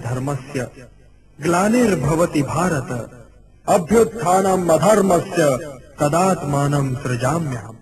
धर्मस्य ग्लानिर्भवति भारत अभ्युत्थानम् अधर्मस्य तदात्मानं सृजाम्यहम्।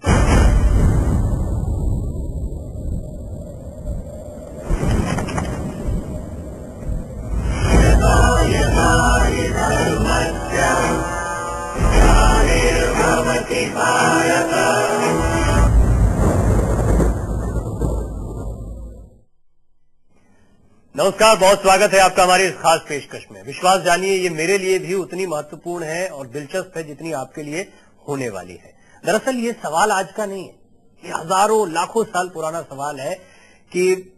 नमस्कार, बहुत स्वागत है आपका हमारी इस खास पेशकश में। विश्वास जानिए, ये मेरे लिए भी उतनी महत्वपूर्ण है और दिलचस्प है जितनी आपके लिए होने वाली है। दरअसल ये सवाल आज का नहीं है, ये हजारों लाखों साल पुराना सवाल है कि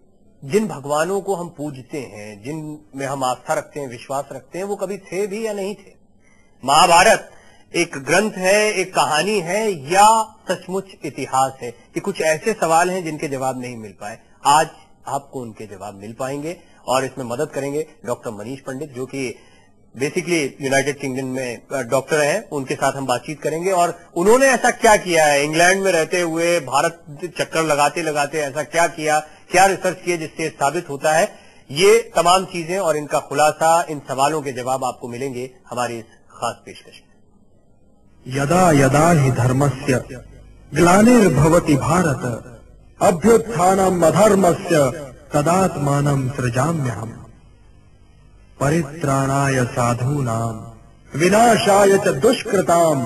जिन भगवानों को हम पूजते हैं, जिनमें हम आस्था रखते हैं, विश्वास रखते हैं, वो कभी थे भी या नहीं थे। महाभारत एक ग्रंथ है, एक कहानी है, या सचमुच इतिहास है? ये कुछ ऐसे सवाल हैं जिनके जवाब नहीं मिल पाए। आज आपको उनके जवाब मिल पाएंगे और इसमें मदद करेंगे डॉक्टर मनीष पंडित, जो कि बेसिकली यूनाइटेड किंगडम में डॉक्टर हैं। उनके साथ हम बातचीत करेंगे और उन्होंने ऐसा क्या किया है, इंग्लैंड में रहते हुए भारत चक्कर लगाते लगाते ऐसा क्या किया, क्या रिसर्च किया जिससे साबित होता है। ये तमाम चीजें और इनका खुलासा, इन सवालों के जवाब आपको मिलेंगे हमारी इस खास पेशकश में। यदा यदा हि धर्मस्य ग्लानिर्भवति भारत अभ्युत्थानम् अधर्मस्य तदात्मानं सृजाम्यहम्। परित्राणाय साधूनां विनाशाय च दुष्कृतां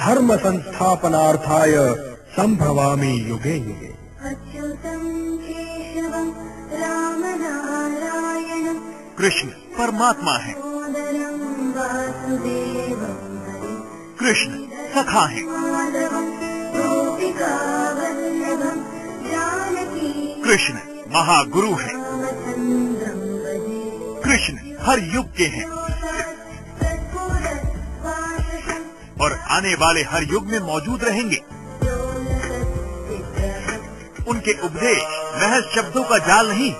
धर्म संस्थापनार्थाय संभवामि युगे युगे। कृष्ण परमात्मा है, कृष्ण सखा है, कृष्ण महागुरु है, कृष्ण हर युग के हैं और आने वाले हर युग में मौजूद रहेंगे। उनके उपदेश महज शब्दों का जाल नहीं,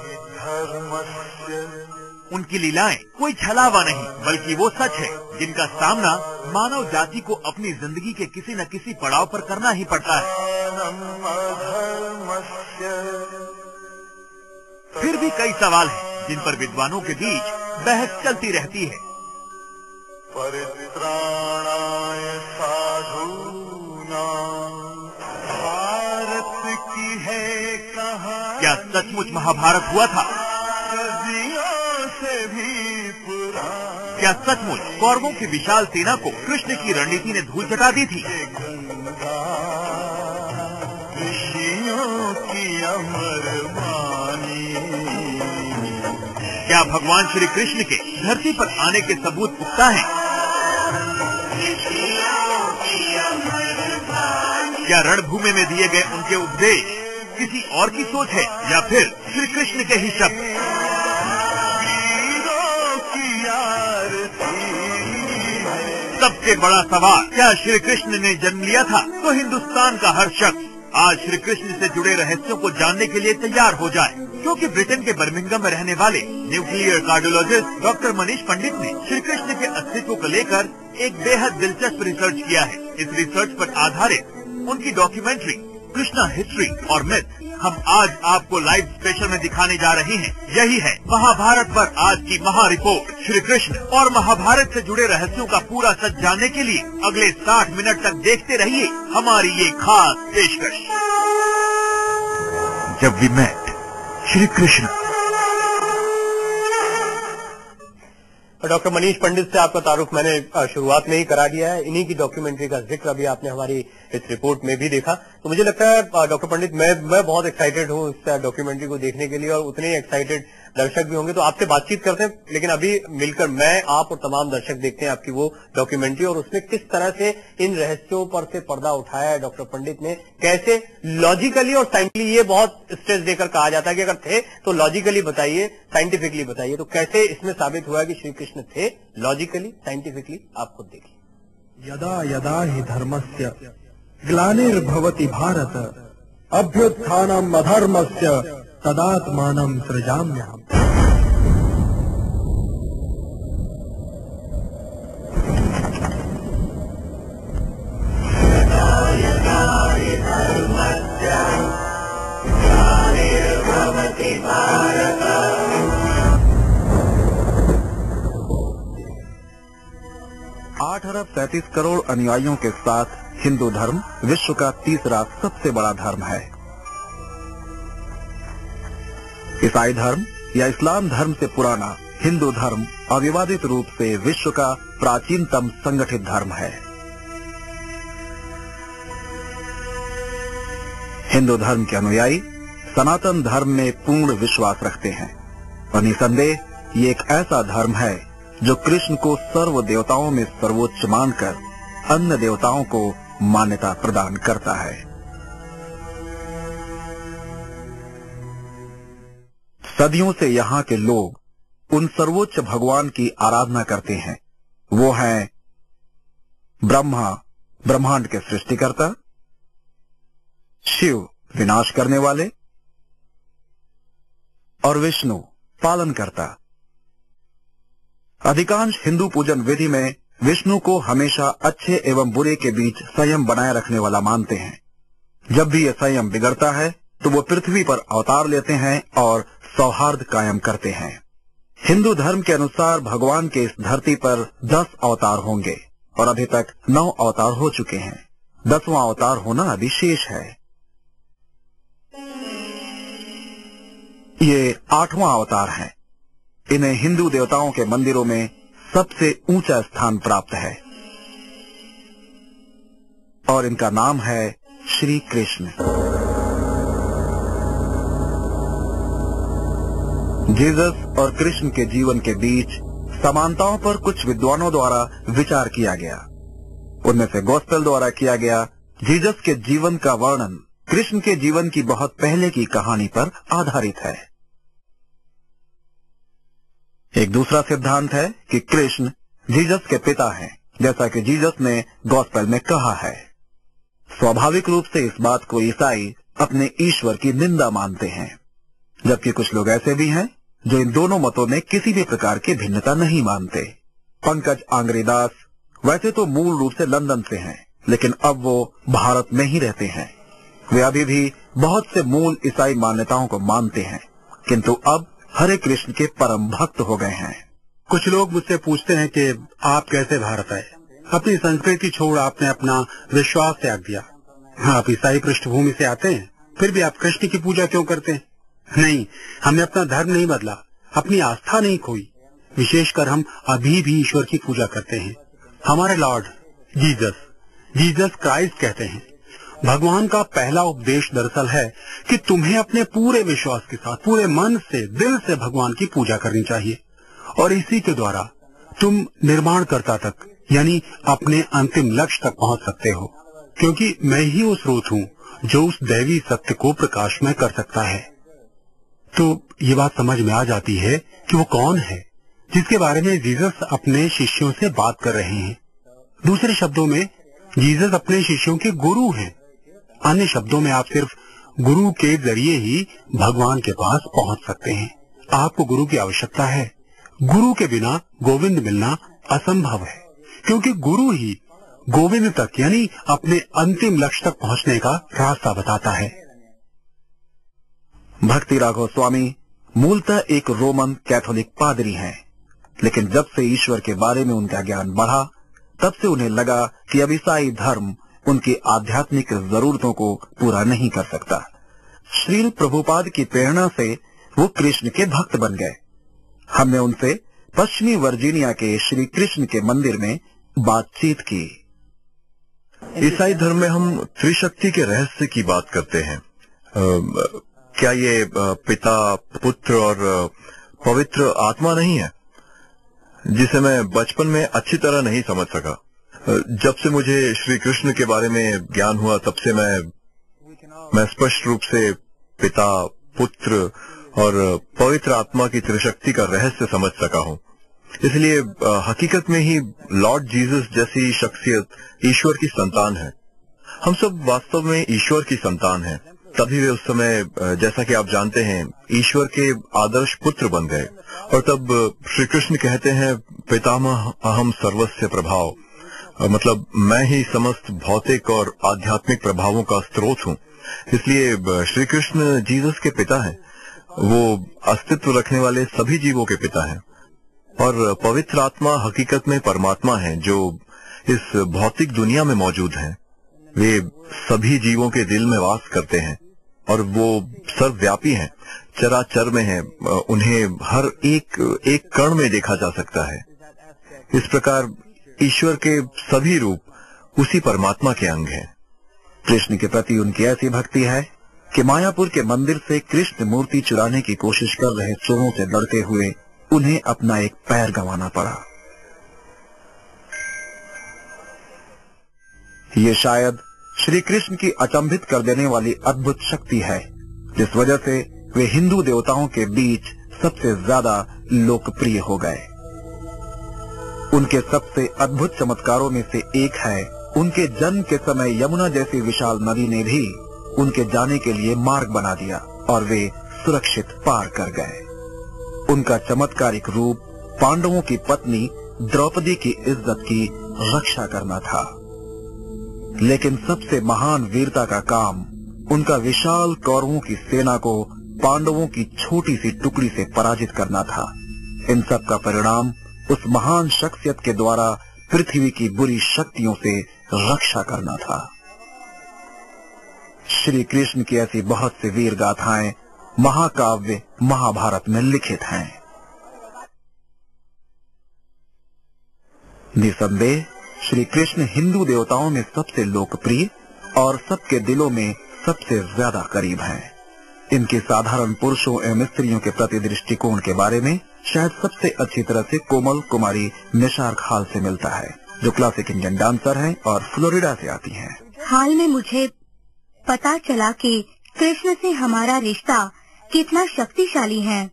उनकी लीलाएं कोई छलावा नहीं, बल्कि वो सच है जिनका सामना मानव जाति को अपनी जिंदगी के किसी न किसी पड़ाव पर करना ही पड़ता है। फिर भी कई सवाल हैं जिन पर विद्वानों के बीच बहस चलती रहती है। परित्राणाय साधूनां भारत की है कहानी। क्या सचमुच महाभारत हुआ था? सदियों से भी पुरानी। क्या सचमुच कौरवों की विशाल सेना को कृष्ण की रणनीति ने धूल चटा दी थी? ऋषियों की अमर वाणी। क्या भगवान श्री कृष्ण के धरती पर आने के सबूत पुख्ता हैं? क्या रणभूमि में दिए गए उनके उपदेश किसी और की सोच है या फिर श्री कृष्ण के ही शब्द? सबसे बड़ा सवाल, क्या श्री कृष्ण ने जन्म लिया था तो हिंदुस्तान का हर शख्स आज श्री कृष्ण से जुड़े रहस्यों को जानने के लिए तैयार हो जाए, क्योंकि ब्रिटेन के बर्मिंघम में रहने वाले न्यूक्लियर कार्डियोलॉजिस्ट डॉक्टर मनीष पंडित ने श्री कृष्ण के अस्तित्व को लेकर एक बेहद दिलचस्प रिसर्च किया है। इस रिसर्च पर आधारित उनकी डॉक्यूमेंट्री कृष्णा हिस्ट्री और मिथ हम आज आपको लाइव स्पेशल में दिखाने जा रहे हैं। यही है महाभारत पर आज की महा रिपोर्ट। श्री कृष्ण और महाभारत से जुड़े रहस्यों का पूरा सच जानने के लिए अगले 60 मिनट तक देखते रहिए हमारी ये खास पेशकश। जब we met Shri Krishna. Doctor Manish Pandit से आपका तारुफ मैंने शुरुआत में ही करा दिया है। इन्हीं की डॉक्यूमेंट्री का जिक्र अभी आपने हमारी इस रिपोर्ट में भी देखा। तो मुझे लगता है डॉक्टर पंडित, मैं बहुत एक्साइटेड हूँ इस डॉक्यूमेंट्री को देखने के लिए और उतने ही एक्साइटेड दर्शक भी होंगे। तो आपसे बातचीत करते हैं, लेकिन अभी मिलकर मैं, आप और तमाम दर्शक देखते हैं आपकी वो डॉक्यूमेंट्री और उसमें किस तरह से इन रहस्यों पर से पर्दा उठाया है डॉक्टर पंडित ने। कैसे लॉजिकली और साइंटिफिकली, ये बहुत स्ट्रेस देकर कहा जाता है कि अगर थे तो लॉजिकली बताइए, साइंटिफिकली बताइए, तो कैसे इसमें साबित हुआ कि श्री कृष्ण थे लॉजिकली, साइंटिफिकली, आप खुद देखिए। यदा यदा हि धर्मस्य ग्लानिर्भवति भारत अभ्युत्थानम् अधर्मस्य तदात्मानं सृजाम्यहम्। 8 अरब 37 करोड़ अनुयायियों के साथ हिंदू धर्म विश्व का तीसरा सबसे बड़ा धर्म है। ईसाई धर्म या इस्लाम धर्म से पुराना हिंदू धर्म अविवादित रूप से विश्व का प्राचीनतम संगठित धर्म है। हिंदू धर्म के अनुयायी सनातन धर्म में पूर्ण विश्वास रखते हैं और निसंदेह ये एक ऐसा धर्म है जो कृष्ण को सर्व देवताओं में सर्वोच्च मानकर अन्य देवताओं को मान्यता प्रदान करता है। सदियों से यहाँ के लोग उन सर्वोच्च भगवान की आराधना करते हैं। वो हैं ब्रह्मा, ब्रह्मांड के सृष्टिकर्ता, शिव, विनाश करने वाले, और विष्णु, पालन करता। अधिकांश हिंदू पूजन विधि में विष्णु को हमेशा अच्छे एवं बुरे के बीच संयम बनाए रखने वाला मानते हैं। जब भी यह संयम बिगड़ता है तो वो पृथ्वी पर अवतार लेते हैं और सौहार्द कायम करते हैं। हिंदू धर्म के अनुसार भगवान के इस धरती पर 10 अवतार होंगे और अभी तक 9 अवतार हो चुके हैं। 10वां अवतार होना अभी शेष है। ये 8वां अवतार है। इन्हें हिंदू देवताओं के मंदिरों में सबसे ऊंचा स्थान प्राप्त है और इनका नाम है श्री कृष्ण। जीसस और कृष्ण के जीवन के बीच समानताओं पर कुछ विद्वानों द्वारा विचार किया गया। उनमें से गॉस्पेल द्वारा किया गया जीसस के जीवन का वर्णन कृष्ण के जीवन की बहुत पहले की कहानी पर आधारित है। एक दूसरा सिद्धांत है कि कृष्ण जीसस के पिता हैं, जैसा कि जीसस ने गॉस्पेल में कहा है। स्वाभाविक रूप से इस बात को ईसाई अपने ईश्वर की निंदा मानते हैं, जबकि कुछ लोग ऐसे भी हैं जो इन दोनों मतों में किसी भी प्रकार की भिन्नता नहीं मानते। पंकज आंग्रेदास वैसे तो मूल रूप से लंदन से हैं, लेकिन अब वो भारत में ही रहते हैं। वे अभी भी बहुत से मूल ईसाई मान्यताओं को मानते हैं, किंतु अब हरे कृष्ण के परम भक्त हो गए हैं। कुछ लोग मुझसे पूछते हैं कि आप कैसे भारत आए? अपनी संस्कृति छोड़ आपने अपना विश्वास त्याग दिया। आप ईसाई पृष्ठभूमि से आते हैं, फिर भी आप कृष्ण की पूजा क्यों करते हैं? नहीं, हमने अपना धर्म नहीं बदला, अपनी आस्था नहीं खोई। विशेषकर हम अभी भी ईश्वर की पूजा करते हैं। हमारे लॉर्ड जीसस क्राइस्ट कहते हैं, भगवान का पहला उपदेश दरअसल है कि तुम्हें अपने पूरे विश्वास के साथ, पूरे मन से, दिल से भगवान की पूजा करनी चाहिए और इसी के द्वारा तुम निर्माणकर्ता तक, यानी अपने अंतिम लक्ष्य तक पहुंच सकते हो, क्योंकि मैं ही वो स्रोत हूँ जो उस दैवी सत्य को प्रकाशमय कर सकता है। तो ये बात समझ में आ जाती है कि वो कौन है जिसके बारे में जीसस अपने शिष्यों से बात कर रहे हैं। दूसरे शब्दों में जीसस अपने शिष्यों के गुरु हैं। अन्य शब्दों में आप सिर्फ गुरु के जरिए ही भगवान के पास पहुंच सकते हैं। आपको गुरु की आवश्यकता है। गुरु के बिना गोविंद मिलना असंभव है, क्योंकि गुरु ही गोविंद तक, यानी अपने अंतिम लक्ष्य तक पहुंचने का रास्ता बताता है। भक्ति राघव स्वामी मूलतः एक रोमन कैथोलिक पादरी हैं, लेकिन जब से ईश्वर के बारे में उनका ज्ञान बढ़ा, तब से उन्हें लगा कि अब ईसाई धर्म उनकी आध्यात्मिक जरूरतों को पूरा नहीं कर सकता। श्रील प्रभुपाद की प्रेरणा से वो कृष्ण के भक्त बन गए। हमने उनसे पश्चिमी वर्जीनिया के श्री कृष्ण के मंदिर में बातचीत की। ईसाई धर्म में हम त्रिशक्ति के रहस्य की बात करते हैं। क्या ये पिता, पुत्र और पवित्र आत्मा नहीं है, जिसे मैं बचपन में अच्छी तरह नहीं समझ सका? जब से मुझे श्री कृष्ण के बारे में ज्ञान हुआ, तब से मैं स्पष्ट रूप से पिता, पुत्र और पवित्र आत्मा की त्रिशक्ति का रहस्य समझ सका हूँ। इसलिए हकीकत में ही लॉर्ड जीसस जैसी शख्सियत ईश्वर की संतान है। हम सब वास्तव में ईश्वर की संतान हैं। तभी वे उस समय, जैसा कि आप जानते हैं, ईश्वर के आदर्श पुत्र बन गए। और तब श्री कृष्ण कहते हैं, पितामह अहम सर्वस्य प्रभाव, मतलब मैं ही समस्त भौतिक और आध्यात्मिक प्रभावों का स्रोत हूँ। इसलिए श्री कृष्ण जीसस के पिता हैं। वो अस्तित्व रखने वाले सभी जीवों के पिता हैं। और पवित्र आत्मा हकीकत में परमात्मा है, जो इस भौतिक दुनिया में मौजूद हैं। वे सभी जीवों के दिल में वास करते हैं और वो सर्वव्यापी हैं, चराचर में हैं। उन्हें हर एक कण में देखा जा सकता है। इस प्रकार ईश्वर के सभी रूप उसी परमात्मा के अंग हैं। कृष्ण के प्रति उनकी ऐसी भक्ति है कि मायापुर के मंदिर से कृष्ण मूर्ति चुराने की कोशिश कर रहे चोरों से लड़ते हुए उन्हें अपना एक पैर गंवाना पड़ा। ये शायद श्री कृष्ण की अचंभित कर देने वाली अद्भुत शक्ति है, जिस वजह से वे हिंदू देवताओं के बीच सबसे ज्यादा लोकप्रिय हो गए। उनके सबसे अद्भुत चमत्कारों में से एक है, उनके जन्म के समय यमुना जैसी विशाल नदी ने भी उनके जाने के लिए मार्ग बना दिया और वे सुरक्षित पार कर गए। उनका चमत्कारिक रूप पांडवों की पत्नी द्रौपदी की इज्जत की रक्षा करना था, लेकिन सबसे महान वीरता का काम उनका विशाल कौरवों की सेना को पांडवों की छोटी सी टुकड़ी से पराजित करना था। इन सब का परिणाम उस महान शख्सियत के द्वारा पृथ्वी की बुरी शक्तियों से रक्षा करना था। श्री कृष्ण की ऐसी बहुत सी वीर गाथाएं महाकाव्य महाभारत में लिखित हैं। निसंदेह श्री कृष्ण हिंदू देवताओं में सबसे लोकप्रिय और सबके दिलों में सबसे ज्यादा करीब हैं। इनके साधारण पुरुषों एवं स्त्रियों के प्रति दृष्टिकोण के बारे में शायद सबसे अच्छी तरह से कोमल कुमारी निशार खाल से मिलता है, जो क्लासिक इंडियन डांसर हैं और फ्लोरिडा से आती हैं। हाल में मुझे पता चला कि कृष्ण से हमारा रिश्ता कितना शक्तिशाली है।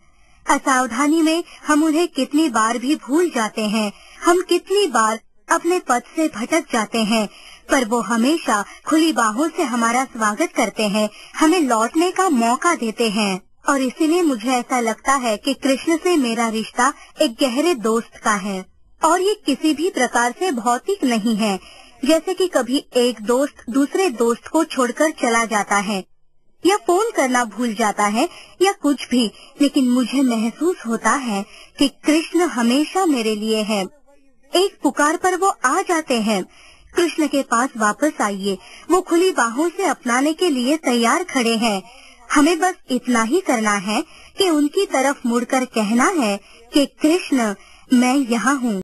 असावधानी में हम उन्हें कितनी बार भी भूल जाते हैं, हम कितनी बार अपने पथ से भटक जाते हैं, पर वो हमेशा खुली बाहों से हमारा स्वागत करते हैं, हमें लौटने का मौका देते हैं। और इसीलिए मुझे ऐसा लगता है कि कृष्ण से मेरा रिश्ता एक गहरे दोस्त का है और ये किसी भी प्रकार से भौतिक नहीं है, जैसे कि कभी एक दोस्त दूसरे दोस्त को छोड़कर चला जाता है या फोन करना भूल जाता है या कुछ भी, लेकिन मुझे महसूस होता है कि कृष्ण हमेशा मेरे लिए है। एक पुकार पर वो आ जाते हैं। कृष्ण के पास वापस आइए, वो खुली बाहों से अपनाने के लिए तैयार खड़े हैं। हमें बस इतना ही करना है कि उनकी तरफ मुड़कर कहना है कि कृष्ण, मैं यहाँ हूँ।